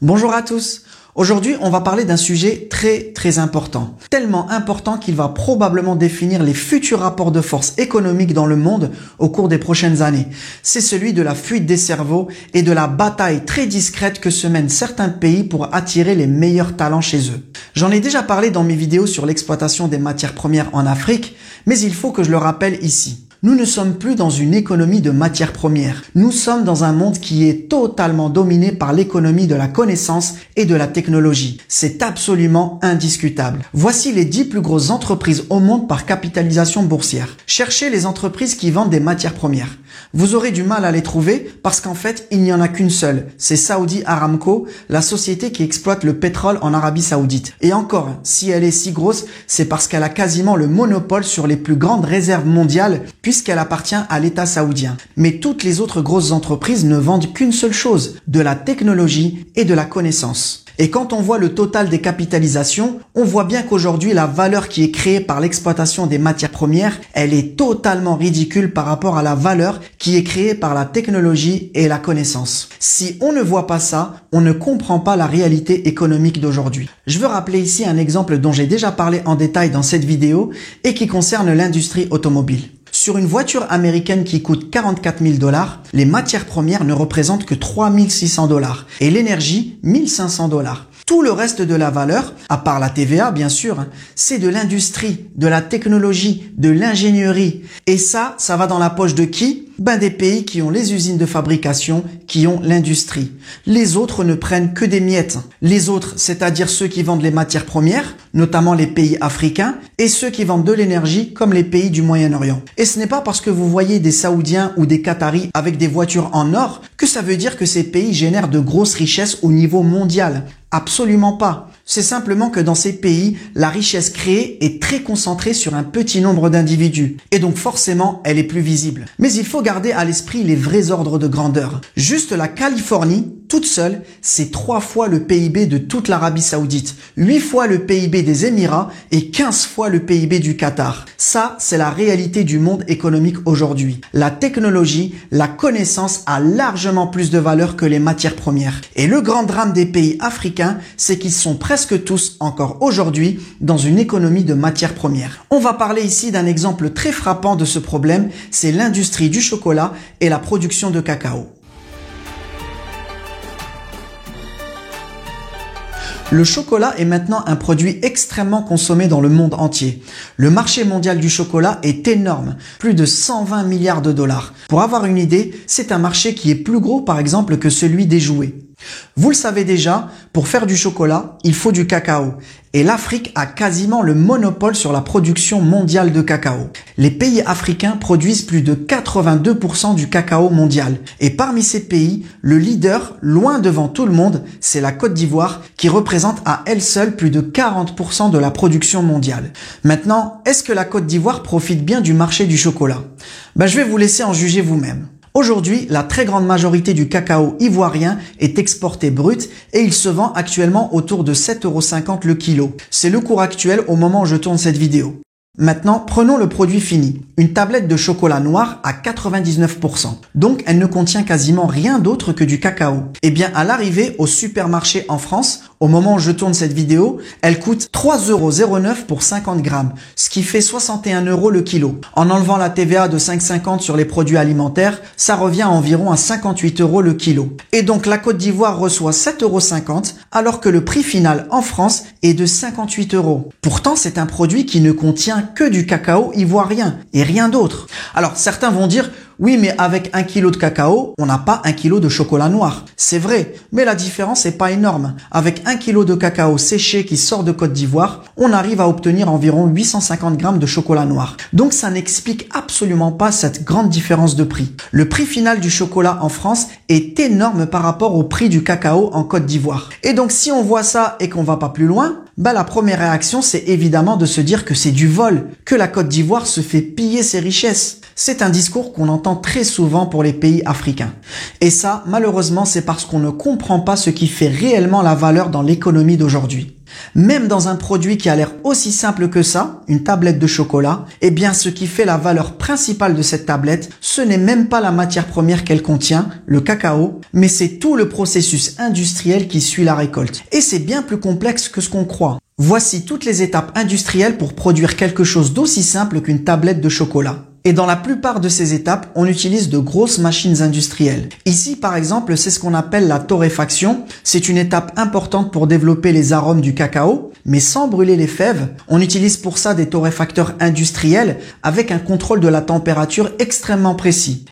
Bonjour à tous. Aujourd'hui, on va parler d'un sujet très important. Tellement important qu'il va probablement définir les futurs rapports de force économiques dans le monde au cours des prochaines années. C'est celui de la fuite des cerveaux et de la bataille très discrète que se mènent certains pays pour attirer les meilleurs talents chez eux. J'en ai déjà parlé dans mes vidéos sur l'exploitation des matières premières en Afrique, mais il faut que je le rappelle ici. Nous ne sommes plus dans une économie de matières premières. Nous sommes dans un monde qui est totalement dominé par l'économie de la connaissance et de la technologie. C'est absolument indiscutable. Voici les 10 plus grosses entreprises au monde par capitalisation boursière. Cherchez les entreprises qui vendent des matières premières. Vous aurez du mal à les trouver parce qu'en fait, il n'y en a qu'une seule. C'est Saudi Aramco, la société qui exploite le pétrole en Arabie Saoudite. Et encore, si elle est si grosse, c'est parce qu'elle a quasiment le monopole sur les plus grandes réserves mondiales puisqu'elle appartient à l'État saoudien. Mais toutes les autres grosses entreprises ne vendent qu'une seule chose, de la technologie et de la connaissance. Et quand on voit le total des capitalisations, on voit bien qu'aujourd'hui, la valeur qui est créée par l'exploitation des matières premières, elle est totalement ridicule par rapport à la valeur qui est créée par la technologie et la connaissance. Si on ne voit pas ça, on ne comprend pas la réalité économique d'aujourd'hui. Je veux rappeler ici un exemple dont j'ai déjà parlé en détail dans cette vidéo et qui concerne l'industrie automobile. Sur une voiture américaine qui coûte 44 000 $, les matières premières ne représentent que 3 600 $ et l'énergie 1 500 $. Tout le reste de la valeur, à part la TVA bien sûr, c'est de l'industrie, de la technologie, de l'ingénierie. Et ça va dans la poche de qui ? Des pays qui ont les usines de fabrication, qui ont l'industrie. Les autres ne prennent que des miettes. Les autres, c'est-à-dire ceux qui vendent les matières premières, notamment les pays africains, et ceux qui vendent de l'énergie, comme les pays du Moyen-Orient. Et ce n'est pas parce que vous voyez des Saoudiens ou des Qataris avec des voitures en or que ça veut dire que ces pays génèrent de grosses richesses au niveau mondial. Absolument pas. C'est simplement que dans ces pays, la richesse créée est très concentrée sur un petit nombre d'individus. Et donc forcément, elle est plus visible. Mais il faut garder à l'esprit les vrais ordres de grandeur. Juste la Californie, toute seule, c'est 3 fois le PIB de toute l'Arabie Saoudite, 8 fois le PIB des Émirats et 15 fois le PIB du Qatar. Ça, c'est la réalité du monde économique aujourd'hui. La technologie, la connaissance a largement plus de valeur que les matières premières. Et le grand drame des pays africains, c'est qu'ils sont presque tous, encore aujourd'hui, dans une économie de matières premières. On va parler ici d'un exemple très frappant de ce problème, c'est l'industrie du chocolat et la production de cacao. Le chocolat est maintenant un produit extrêmement consommé dans le monde entier. Le marché mondial du chocolat est énorme, plus de 120 milliards de $. Pour avoir une idée, c'est un marché qui est plus gros par exemple que celui des jouets. Vous le savez déjà, pour faire du chocolat, il faut du cacao. Et l'Afrique a quasiment le monopole sur la production mondiale de cacao. Les pays africains produisent plus de 82% du cacao mondial. Et parmi ces pays, le leader, loin devant tout le monde, c'est la Côte d'Ivoire, qui représente à elle seule plus de 40% de la production mondiale. Maintenant, est-ce que la Côte d'Ivoire profite bien du marché du chocolat ? Je vais vous laisser en juger vous-même. Aujourd'hui, la très grande majorité du cacao ivoirien est exporté brut et il se vend actuellement autour de 7,50 € le kilo. C'est le cours actuel au moment où je tourne cette vidéo. Maintenant, prenons le produit fini. Une tablette de chocolat noir à 99%. Donc, elle ne contient quasiment rien d'autre que du cacao. Eh bien, à l'arrivée au supermarché en France, au moment où je tourne cette vidéo, elle coûte 3,09 € pour 50 grammes, ce qui fait 61 € le kilo. En enlevant la TVA de 5,50 sur les produits alimentaires, ça revient à environ à 58 € le kilo. Et donc, la Côte d'Ivoire reçoit 7,50 €, alors que le prix final en France est de 58 €. Pourtant, c'est un produit qui ne contient que du cacao ivoirien et rien d'autre. Alors certains vont dire oui, mais avec 1 kg de cacao, on n'a pas 1 kg de chocolat noir. C'est vrai, mais la différence n'est pas énorme. Avec 1 kg de cacao séché qui sort de Côte d'Ivoire, on arrive à obtenir environ 850 grammes de chocolat noir. Donc ça n'explique absolument pas cette grande différence de prix. Le prix final du chocolat en France est énorme par rapport au prix du cacao en Côte d'Ivoire. Et donc si on voit ça et qu'on va pas plus loin, la première réaction c'est évidemment de se dire que c'est du vol, que la Côte d'Ivoire se fait piller ses richesses. C'est un discours qu'on entend très souvent pour les pays africains. Et ça, malheureusement, c'est parce qu'on ne comprend pas ce qui fait réellement la valeur dans l'économie d'aujourd'hui. Même dans un produit qui a l'air aussi simple que ça, une tablette de chocolat, eh bien ce qui fait la valeur principale de cette tablette, ce n'est même pas la matière première qu'elle contient, le cacao, mais c'est tout le processus industriel qui suit la récolte. Et c'est bien plus complexe que ce qu'on croit. Voici toutes les étapes industrielles pour produire quelque chose d'aussi simple qu'une tablette de chocolat. Et dans la plupart de ces étapes, on utilise de grosses machines industrielles. Ici, par exemple, c'est ce qu'on appelle la torréfaction. C'est une étape importante pour développer les arômes du cacao, mais sans brûler les fèves. On utilise pour ça des torréfacteurs industriels avec un contrôle de la température extrêmement précis.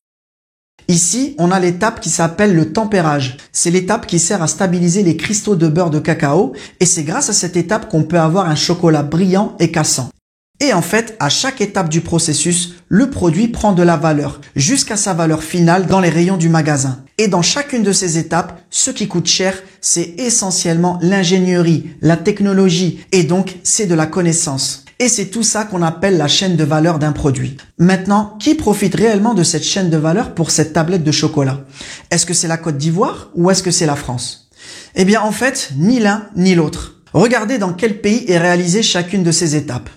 Ici, on a l'étape qui s'appelle le tempérage. C'est l'étape qui sert à stabiliser les cristaux de beurre de cacao et c'est grâce à cette étape qu'on peut avoir un chocolat brillant et cassant. Et en fait, à chaque étape du processus, le produit prend de la valeur, jusqu'à sa valeur finale dans les rayons du magasin. Et dans chacune de ces étapes, ce qui coûte cher, c'est essentiellement l'ingénierie, la technologie, et donc c'est de la connaissance. Et c'est tout ça qu'on appelle la chaîne de valeur d'un produit. Maintenant, qui profite réellement de cette chaîne de valeur pour cette tablette de chocolat? Est-ce que c'est la Côte d'Ivoire ou est-ce que c'est la France? Eh bien en fait, ni l'un ni l'autre. Regardez dans quel pays est réalisée chacune de ces étapes.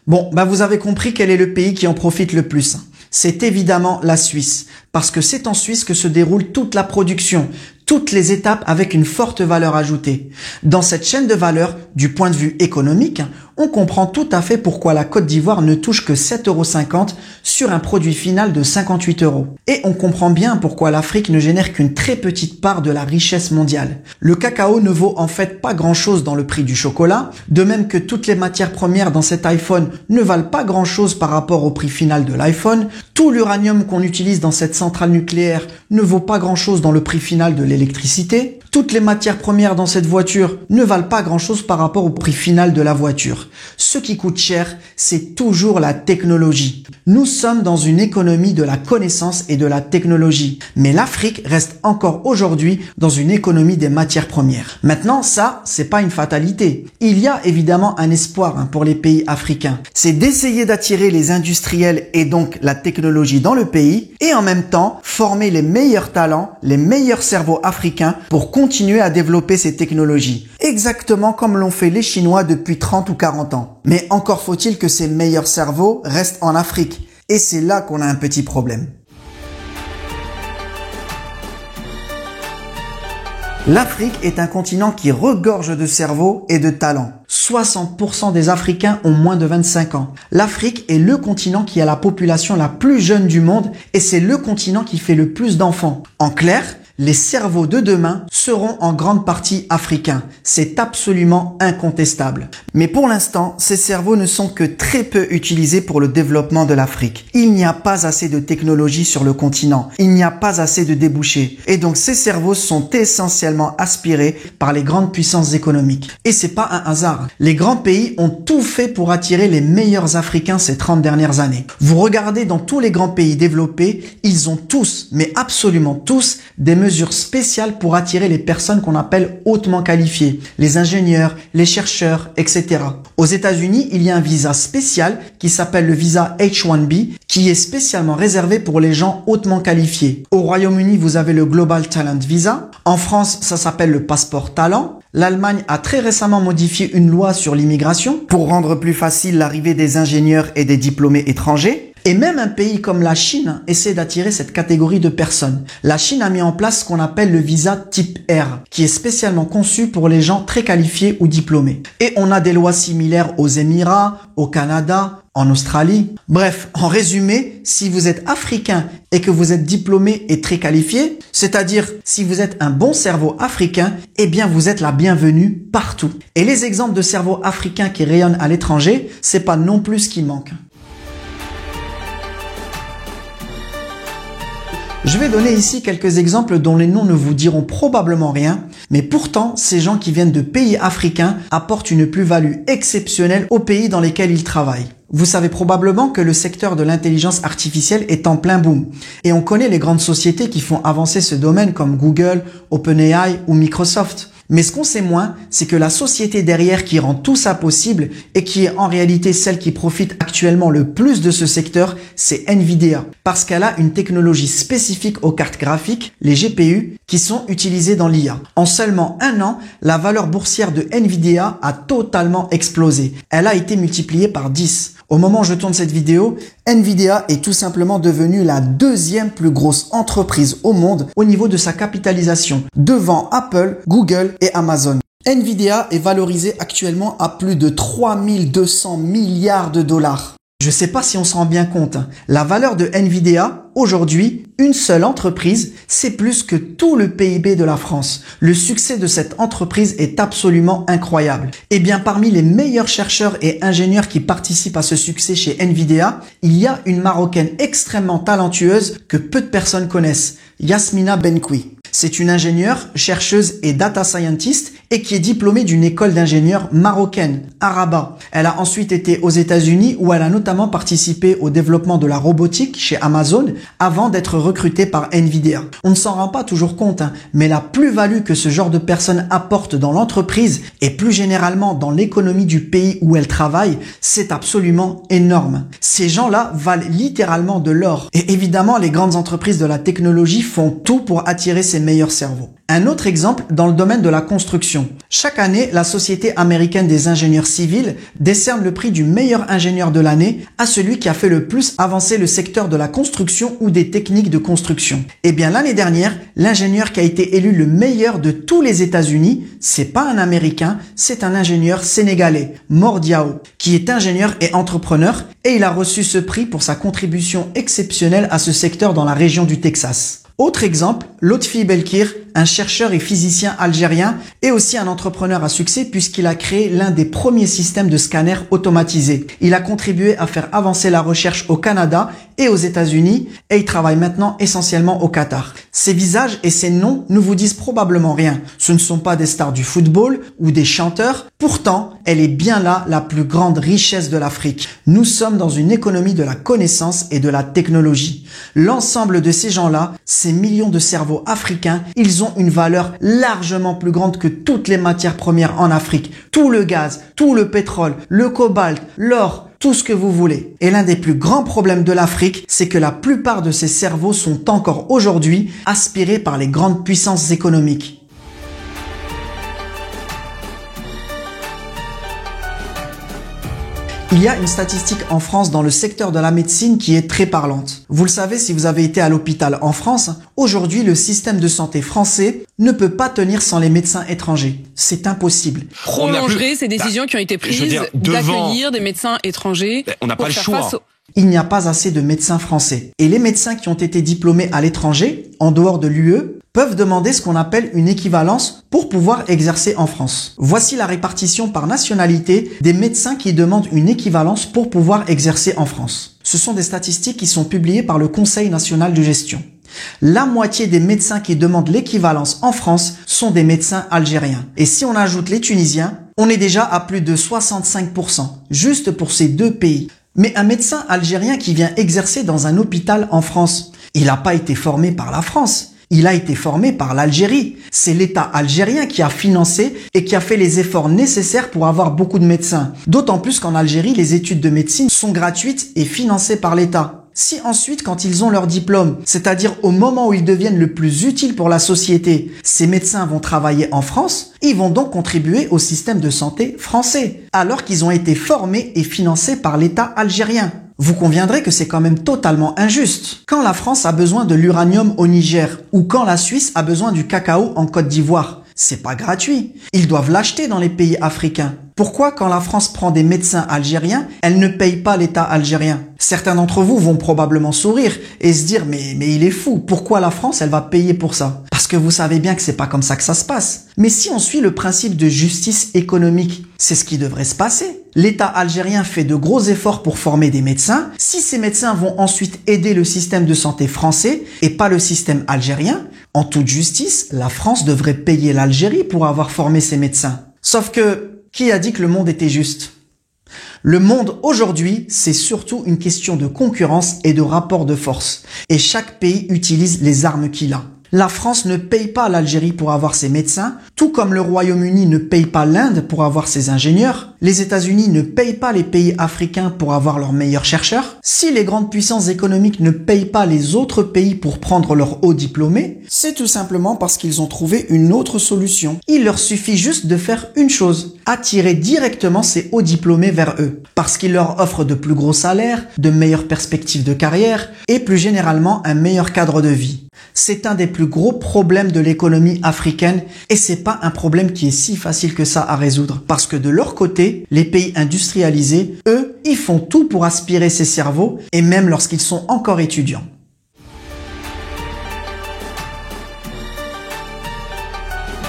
Bon, vous avez compris quel est le pays qui en profite le plus. C'est évidemment la Suisse, parce que c'est en Suisse que se déroule toute la production, toutes les étapes avec une forte valeur ajoutée. Dans cette chaîne de valeur, du point de vue économique, on comprend tout à fait pourquoi la Côte d'Ivoire ne touche que 7,50 € sur un produit final de 58 €. Et on comprend bien pourquoi l'Afrique ne génère qu'une très petite part de la richesse mondiale. Le cacao ne vaut en fait pas grand-chose dans le prix du chocolat, de même que toutes les matières premières dans cet iPhone ne valent pas grand-chose par rapport au prix final de l'iPhone. Tout l'uranium qu'on utilise dans cette centrale nucléaire ne vaut pas grand-chose dans le prix final de l'électricité. Toutes les matières premières dans cette voiture ne valent pas grand-chose par rapport au prix final de la voiture. Ce qui coûte cher, c'est toujours la technologie. Nous sommes dans une économie de la connaissance et de la technologie. Mais l'Afrique reste encore aujourd'hui dans une économie des matières premières. Maintenant, ça, c'est pas une fatalité. Il y a évidemment un espoir pour les pays africains. C'est d'essayer d'attirer les industriels et donc la technologie dans le pays et en même temps former les meilleurs talents, les meilleurs cerveaux africains pour continuer à développer ces technologies. Exactement comme l'ont fait les Chinois depuis 30 ou 40 ans. Mais encore faut-il que ces meilleurs cerveaux restent en Afrique. Et c'est là qu'on a un petit problème. L'Afrique est un continent qui regorge de cerveaux et de talents. 60% des Africains ont moins de 25 ans. L'Afrique est le continent qui a la population la plus jeune du monde et c'est le continent qui fait le plus d'enfants. En clair, les cerveaux de demain seront en grande partie africains. C'est absolument incontestable. Mais pour l'instant, ces cerveaux ne sont que très peu utilisés pour le développement de l'Afrique. Il n'y a pas assez de technologie sur le continent. Il n'y a pas assez de débouchés. Et donc ces cerveaux sont essentiellement aspirés par les grandes puissances économiques. Et c'est pas un hasard. Les grands pays ont tout fait pour attirer les meilleurs Africains ces 30 dernières années. Vous regardez dans tous les grands pays développés, ils ont tous, mais absolument tous, des mesures spéciales pour attirer les personnes qu'on appelle hautement qualifiées, les ingénieurs, les chercheurs, etc. Aux États-Unis, il y a un visa spécial qui s'appelle le visa H-1B qui est spécialement réservé pour les gens hautement qualifiés. Au Royaume-Uni, vous avez le Global Talent Visa. En France, ça s'appelle le passeport talent. L'Allemagne a très récemment modifié une loi sur l'immigration pour rendre plus facile l'arrivée des ingénieurs et des diplômés étrangers. Et même un pays comme la Chine essaie d'attirer cette catégorie de personnes. La Chine a mis en place ce qu'on appelle le visa type R, qui est spécialement conçu pour les gens très qualifiés ou diplômés. Et on a des lois similaires aux Émirats, au Canada, en Australie. Bref, en résumé, si vous êtes africain et que vous êtes diplômé et très qualifié, c'est-à-dire si vous êtes un bon cerveau africain, eh bien vous êtes la bienvenue partout. Et les exemples de cerveaux africains qui rayonnent à l'étranger, c'est pas non plus ce qui manque. Je vais donner ici quelques exemples dont les noms ne vous diront probablement rien, mais pourtant, ces gens qui viennent de pays africains apportent une plus-value exceptionnelle aux pays dans lesquels ils travaillent. Vous savez probablement que le secteur de l'intelligence artificielle est en plein boom. Et on connaît les grandes sociétés qui font avancer ce domaine comme Google, OpenAI ou Microsoft. Mais ce qu'on sait moins, c'est que la société derrière qui rend tout ça possible et qui est en réalité celle qui profite actuellement le plus de ce secteur, c'est Nvidia. Parce qu'elle a une technologie spécifique aux cartes graphiques, les GPU, qui sont utilisées dans l'IA. En seulement un an, la valeur boursière de Nvidia a totalement explosé. Elle a été multipliée par 10. Au moment où je tourne cette vidéo, Nvidia est tout simplement devenue la deuxième plus grosse entreprise au monde au niveau de sa capitalisation, devant Apple, Google et Amazon. Nvidia est valorisée actuellement à plus de 3200 milliards de dollars. Je sais pas si on se rend bien compte, la valeur de Nvidia, aujourd'hui, une seule entreprise, c'est plus que tout le PIB de la France. Le succès de cette entreprise est absolument incroyable. Et bien, parmi les meilleurs chercheurs et ingénieurs qui participent à ce succès chez Nvidia, il y a une Marocaine extrêmement talentueuse que peu de personnes connaissent, Yasmina Benkoui. C'est une ingénieure, chercheuse et data scientist et qui est diplômée d'une école d'ingénieurs marocaine, à Rabat. Elle a ensuite été aux États-Unis où elle a notamment participé au développement de la robotique chez Amazon avant d'être recrutée par Nvidia. On ne s'en rend pas toujours compte, mais la plus-value que ce genre de personnes apportent dans l'entreprise et plus généralement dans l'économie du pays où elles travaillent, c'est absolument énorme. Ces gens-là valent littéralement de l'or. Et évidemment, les grandes entreprises de la technologie font tout pour attirer ces meilleurs cerveaux. Un autre exemple dans le domaine de la construction. Chaque année, la Société américaine des ingénieurs civils décerne le prix du meilleur ingénieur de l'année à celui qui a fait le plus avancer le secteur de la construction ou des techniques de construction. Et bien l'année dernière, l'ingénieur qui a été élu le meilleur de tous les États-Unis, c'est pas un Américain, c'est un ingénieur sénégalais, Mor Diao, qui est ingénieur et entrepreneur et il a reçu ce prix pour sa contribution exceptionnelle à ce secteur dans la région du Texas. Autre exemple, Lotfi Belkir, un chercheur et physicien algérien et aussi un entrepreneur à succès puisqu'il a créé l'un des premiers systèmes de scanner automatisés. Il a contribué à faire avancer la recherche au Canada et aux États-Unis et il travaille maintenant essentiellement au Qatar. Ces visages et ces noms ne vous disent probablement rien. Ce ne sont pas des stars du football ou des chanteurs. Pourtant, elle est bien là la plus grande richesse de l'Afrique. Nous sommes dans une économie de la connaissance et de la technologie. L'ensemble de ces gens-là, ces millions de cerveaux africains, ils ont une valeur largement plus grande que toutes les matières premières en Afrique. Tout le gaz, tout le pétrole, le cobalt, l'or, tout ce que vous voulez. Et l'un des plus grands problèmes de l'Afrique, c'est que la plupart de ces cerveaux sont encore aujourd'hui aspirés par les grandes puissances économiques. Il y a une statistique en France dans le secteur de la médecine qui est très parlante. Vous le savez si vous avez été à l'hôpital en France, aujourd'hui le système de santé français ne peut pas tenir sans les médecins étrangers. C'est impossible. Prolonger ces décisions qui ont été prises d'accueillir des médecins étrangers. On n'a pas le choix. Il n'y a pas assez de médecins français. Et les médecins qui ont été diplômés à l'étranger, en dehors de l'UE, peuvent demander ce qu'on appelle une équivalence pour pouvoir exercer en France. Voici la répartition par nationalité des médecins qui demandent une équivalence pour pouvoir exercer en France. Ce sont des statistiques qui sont publiées par le Conseil national de gestion. La moitié des médecins qui demandent l'équivalence en France sont des médecins algériens. Et si on ajoute les Tunisiens, on est déjà à plus de 65%, juste pour ces deux pays. Mais un médecin algérien qui vient exercer dans un hôpital en France, il n'a pas été formé par la France. Il a été formé par l'Algérie. C'est l'État algérien qui a financé et qui a fait les efforts nécessaires pour avoir beaucoup de médecins. D'autant plus qu'en Algérie, les études de médecine sont gratuites et financées par l'État. Si ensuite, quand ils ont leur diplôme, c'est-à-dire au moment où ils deviennent le plus utiles pour la société, ces médecins vont travailler en France, ils vont donc contribuer au système de santé français, alors qu'ils ont été formés et financés par l'État algérien. Vous conviendrez que c'est quand même totalement injuste. Quand la France a besoin de l'uranium au Niger, ou quand la Suisse a besoin du cacao en Côte d'Ivoire, c'est pas gratuit. Ils doivent l'acheter dans les pays africains. Pourquoi, quand la France prend des médecins algériens, elle ne paye pas l'État algérien? Certains d'entre vous vont probablement sourire et se dire mais il est fou. Pourquoi la France, elle va payer pour ça? Parce que vous savez bien que c'est pas comme ça que ça se passe. Mais si on suit le principe de justice économique, c'est ce qui devrait se passer. L'État algérien fait de gros efforts pour former des médecins. Si ces médecins vont ensuite aider le système de santé français et pas le système algérien, en toute justice, la France devrait payer l'Algérie pour avoir formé ces médecins. Sauf que, qui a dit que le monde était juste? Le monde aujourd'hui, c'est surtout une question de concurrence et de rapport de force. Et chaque pays utilise les armes qu'il a. La France ne paye pas l'Algérie pour avoir ses médecins, tout comme le Royaume-Uni ne paye pas l'Inde pour avoir ses ingénieurs. Les États-Unis ne payent pas les pays africains pour avoir leurs meilleurs chercheurs. Si les grandes puissances économiques ne payent pas les autres pays pour prendre leurs hauts diplômés, c'est tout simplement parce qu'ils ont trouvé une autre solution. Il leur suffit juste de faire une chose, attirer directement ces hauts diplômés vers eux, parce qu'ils leur offrent de plus gros salaires, de meilleures perspectives de carrière et plus généralement un meilleur cadre de vie. C'est un des plus gros problèmes de l'économie africaine et c'est pas un problème qui est si facile que ça à résoudre parce que de leur côté, les pays industrialisés, eux, ils font tout pour aspirer ces cerveaux et même lorsqu'ils sont encore étudiants.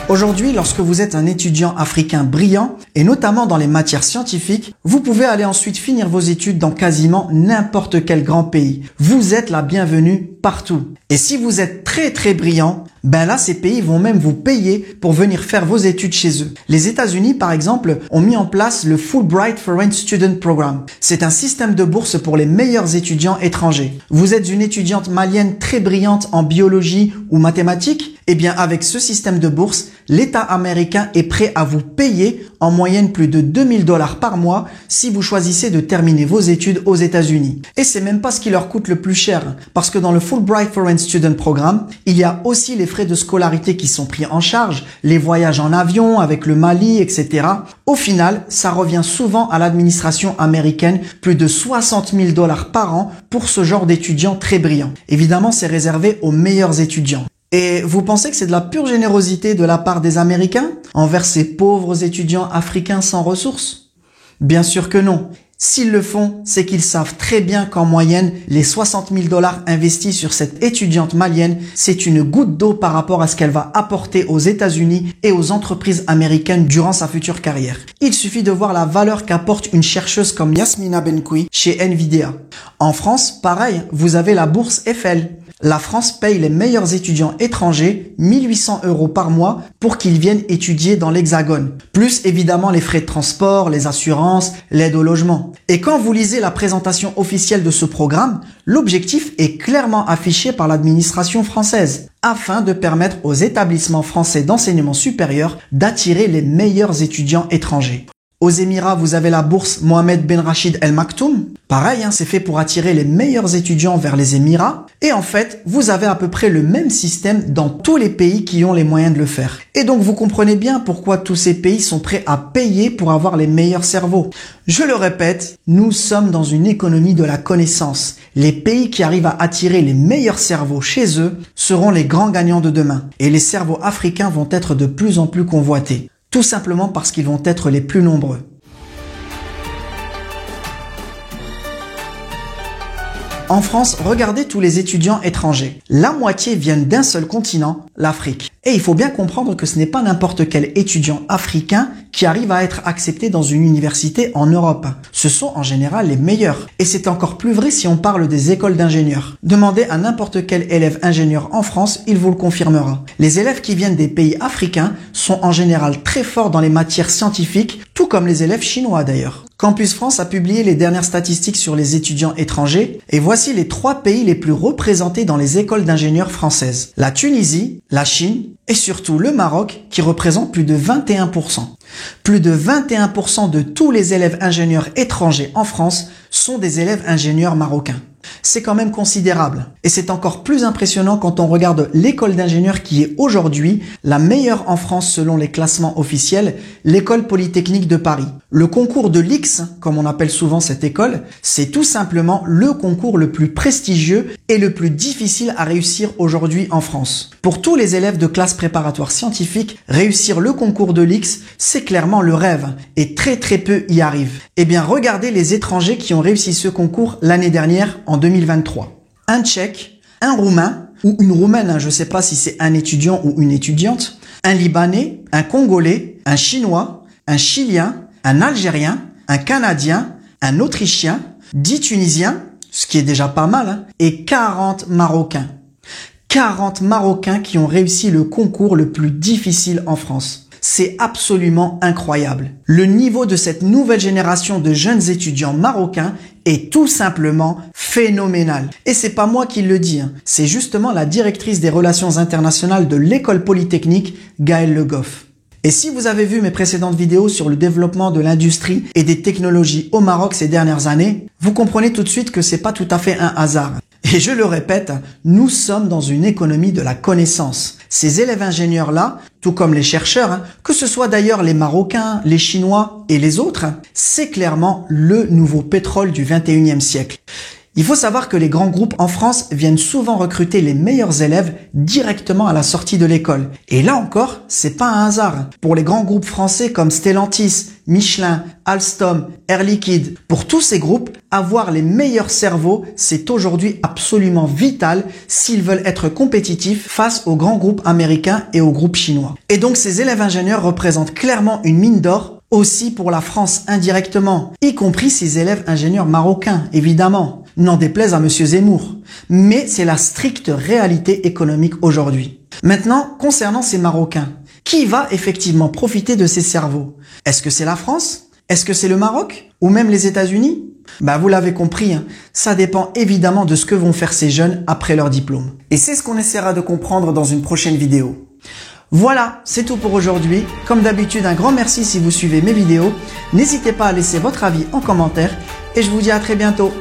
Aujourd'hui, lorsque vous êtes un étudiant africain brillant, et notamment dans les matières scientifiques, vous pouvez aller ensuite finir vos études dans quasiment n'importe quel grand pays. Vous êtes la bienvenue partout. Et si vous êtes très brillant, ben là, ces pays vont même vous payer pour venir faire vos études chez eux. Les États-Unis, par exemple, ont mis en place le Fulbright Foreign Student Program. C'est un système de bourse pour les meilleurs étudiants étrangers. Vous êtes une étudiante malienne très brillante en biologie ou mathématiques? Eh bien, avec ce système de bourse, l'État américain est prêt à vous payer en moyenne plus de $2000 par mois si vous choisissez de terminer vos études aux États-Unis. Et c'est même pas ce qui leur coûte le plus cher, parce que dans le Fulbright Foreign Student Program, il y a aussi les frais de scolarité qui sont pris en charge, les voyages en avion avec le Mali, etc. Au final, ça revient souvent à l'administration américaine plus de $60 000 par an pour ce genre d'étudiants très brillants. Évidemment, c'est réservé aux meilleurs étudiants. Et vous pensez que c'est de la pure générosité de la part des Américains envers ces pauvres étudiants africains sans ressources? Bien sûr que non. S'ils le font, c'est qu'ils savent très bien qu'en moyenne, les $60 000 investis sur cette étudiante malienne, c'est une goutte d'eau par rapport à ce qu'elle va apporter aux États-Unis et aux entreprises américaines durant sa future carrière. Il suffit de voir la valeur qu'apporte une chercheuse comme Yasmina Benkoui chez Nvidia. En France, pareil, vous avez la bourse Eiffel. La France paye les meilleurs étudiants étrangers 1800 € par mois pour qu'ils viennent étudier dans l'Hexagone. Plus évidemment les frais de transport, les assurances, l'aide au logement. Et quand vous lisez la présentation officielle de ce programme, l'objectif est clairement affiché par l'administration française afin de permettre aux établissements français d'enseignement supérieur d'attirer les meilleurs étudiants étrangers. Aux Émirats, vous avez la bourse Mohamed Ben Rachid El Maktoum. Pareil, c'est fait pour attirer les meilleurs étudiants vers les Émirats. Et en fait, vous avez à peu près le même système dans tous les pays qui ont les moyens de le faire. Et donc, vous comprenez bien pourquoi tous ces pays sont prêts à payer pour avoir les meilleurs cerveaux. Je le répète, nous sommes dans une économie de la connaissance. Les pays qui arrivent à attirer les meilleurs cerveaux chez eux seront les grands gagnants de demain. Et les cerveaux africains vont être de plus en plus convoités. Tout simplement parce qu'ils vont être les plus nombreux. En France, regardez tous les étudiants étrangers. La moitié viennent d'un seul continent, l'Afrique. Et il faut bien comprendre que ce n'est pas n'importe quel étudiant africain qui arrive à être accepté dans une université en Europe. Ce sont en général les meilleurs. Et c'est encore plus vrai si on parle des écoles d'ingénieurs. Demandez à n'importe quel élève ingénieur en France, il vous le confirmera. Les élèves qui viennent des pays africains sont en général très forts dans les matières scientifiques, tout comme les élèves chinois d'ailleurs. Campus France a publié les dernières statistiques sur les étudiants étrangers et voici les 3 pays les plus représentés dans les écoles d'ingénieurs françaises. La Tunisie, la Chine et surtout le Maroc qui représente plus de 21%. Plus de 21% de tous les élèves ingénieurs étrangers en France sont des élèves ingénieurs marocains. C'est quand même considérable. Et c'est encore plus impressionnant quand on regarde l'école d'ingénieurs qui est aujourd'hui la meilleure en France selon les classements officiels, l'école polytechnique de Paris. Le concours de l'X, comme on appelle souvent cette école, c'est tout simplement le concours le plus prestigieux et le plus difficile à réussir aujourd'hui en France. Pour tous les élèves de classe préparatoire scientifique, réussir le concours de l'X, c'est clairement le rêve et très peu y arrivent. Eh bien, regardez les étrangers qui ont réussi ce concours l'année dernière en 2023. Un Tchèque, un Roumain ou une Roumaine, je ne sais pas si c'est un étudiant ou une étudiante, un Libanais, un Congolais, un Chinois, un Chilien, un Algérien, un Canadien, un Autrichien, 10 Tunisiens, ce qui est déjà pas mal, et 40 Marocains. 40 Marocains qui ont réussi le concours le plus difficile en France. C'est absolument incroyable. Le niveau de cette nouvelle génération de jeunes étudiants marocains est tout simplement phénoménal. Et c'est pas moi qui le dis, c'est justement la directrice des relations internationales de l'école polytechnique, Gaëlle Le Goff. Et si vous avez vu mes précédentes vidéos sur le développement de l'industrie et des technologies au Maroc ces dernières années, vous comprenez tout de suite que c'est pas tout à fait un hasard. Et je le répète, nous sommes dans une économie de la connaissance. Ces élèves ingénieurs-là, tout comme les chercheurs, que ce soit d'ailleurs les Marocains, les Chinois et les autres, c'est clairement le nouveau pétrole du 21e siècle. Il faut savoir que les grands groupes en France viennent souvent recruter les meilleurs élèves directement à la sortie de l'école. Et là encore, c'est pas un hasard. Pour les grands groupes français comme Stellantis, Michelin, Alstom, Air Liquide, pour tous ces groupes, avoir les meilleurs cerveaux, c'est aujourd'hui absolument vital s'ils veulent être compétitifs face aux grands groupes américains et aux groupes chinois. Et donc ces élèves ingénieurs représentent clairement une mine d'or aussi pour la France indirectement, y compris ces élèves ingénieurs marocains, évidemment. N'en déplaise à Monsieur Zemmour. Mais c'est la stricte réalité économique aujourd'hui. Maintenant, concernant ces Marocains, qui va effectivement profiter de ces cerveaux? Est-ce que c'est la France? Est-ce que c'est le Maroc? Ou même les États-Unis? Vous l'avez compris, ça dépend évidemment de ce que vont faire ces jeunes après leur diplôme. Et c'est ce qu'on essaiera de comprendre dans une prochaine vidéo. Voilà, c'est tout pour aujourd'hui. Comme d'habitude, un grand merci si vous suivez mes vidéos. N'hésitez pas à laisser votre avis en commentaire et je vous dis à très bientôt.